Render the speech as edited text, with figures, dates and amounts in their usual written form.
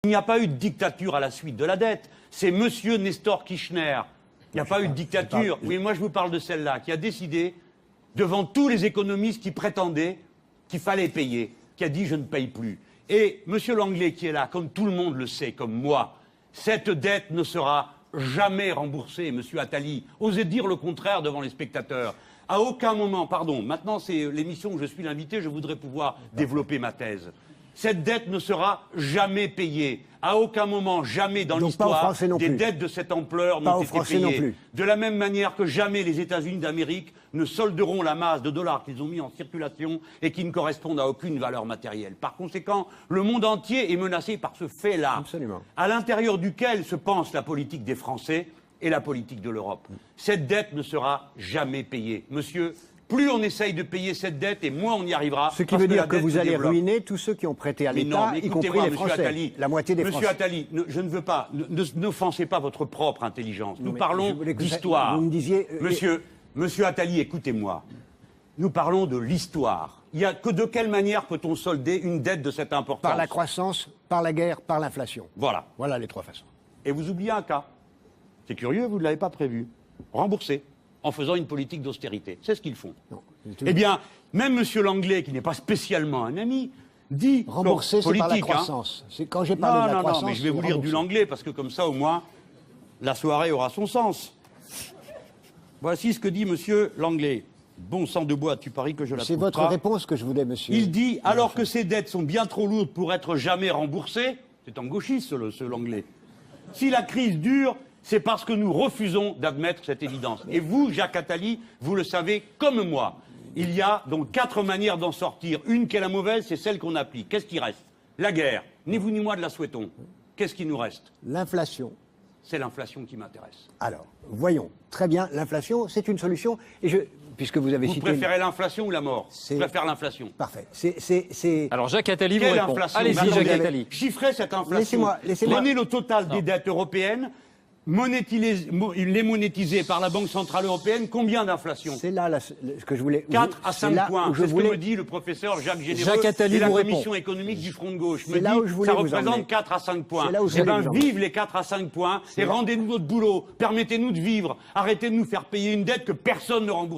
Il n'y a pas eu de dictature à la suite de la dette. C'est monsieur Nestor Kirchner. Il n'y a pas eu de dictature. Oui, moi je vous parle de celle-là, qui a décidé, devant tous les économistes qui prétendaient qu'il fallait payer, qui a dit je ne paye plus. Et monsieur Langlais qui est là, comme tout le monde le sait, comme moi, cette dette ne sera jamais remboursée, monsieur Attali. Osez dire le contraire devant les spectateurs. À aucun moment, pardon, maintenant c'est l'émission où je suis l'invité, je voudrais pouvoir développer ma thèse. Cette dette ne sera jamais payée. À aucun moment, jamais dans l'histoire, des dettes de cette ampleur n'ont été payées. De la même manière que jamais les États-Unis d'Amérique ne solderont la masse de dollars qu'ils ont mis en circulation et qui ne correspondent à aucune valeur matérielle. Par conséquent, le monde entier est menacé par ce fait-là, à l'intérieur duquel se pense la politique des Français et la politique de l'Europe. Cette dette ne sera jamais payée. Monsieur, plus on essaye de payer cette dette et moins on y arrivera. Ce qui veut dire que vous allez ruiner tous ceux qui ont prêté à l'État, y compris les Français, Attali, la moitié des Français. Monsieur Attali, je ne veux pas, n'offensez pas votre propre intelligence. Nous parlons d'histoire. Vous me disiez... Monsieur Attali, écoutez-moi. Nous parlons de l'histoire. De quelle manière peut-on solder une dette de cette importance? Par la croissance, par la guerre, par l'inflation. Voilà. Voilà les trois façons. Et vous oubliez un cas. C'est curieux, vous ne l'avez pas prévu. Rembourser. En faisant une politique d'austérité. C'est ce qu'ils font. Non, eh bien, même M. Langlais, qui n'est pas spécialement un ami, dit... Rembourser, c'est par la croissance. C'est quand j'ai parlé de la croissance... Non, mais je vais vous lire du Langlais, parce que comme ça, au moins, la soirée aura son sens. Voici ce que dit M. Langlais. Bon sang de bois, tu paries que je la trouve pas. C'est votre réponse que je voulais, monsieur. Il dit, alors que ces dettes sont bien trop lourdes pour être jamais remboursées, c'est un gauchiste, ce Langlais, si la crise dure... c'est parce que nous refusons d'admettre cette évidence. Et vous, Jacques Attali, vous le savez comme moi. Il y a donc 4 manières d'en sortir. Une qui est la mauvaise, c'est celle qu'on applique. Qu'est-ce qui reste? La guerre. Ni vous ni moi ne la souhaitons. Qu'est-ce qui nous reste? L'inflation. C'est l'inflation qui m'intéresse. Alors, voyons. Très bien, l'inflation, c'est une solution. Et puisque vous avez cité... Vous préférez l'inflation ou la mort? Je préfère l'inflation. Parfait. Alors Jacques Attali vous répond. Allez-y, Jacques Attali. Chiffrez cette inflation. Laissez-moi. Prenez le total des dettes européennes. Les monétiser par la Banque Centrale Européenne, combien d'inflation? C'est là ce que je voulais... 4 à 5 points, c'est ce que me dit le professeur Jacques Généreux et la Commission économique du Front de Gauche. Me dit, ça représente 4 à 5 points. Eh bien, vive les 4 à 5 points et rendez-nous notre boulot, permettez-nous de vivre, arrêtez de nous faire payer une dette que personne ne rembourse.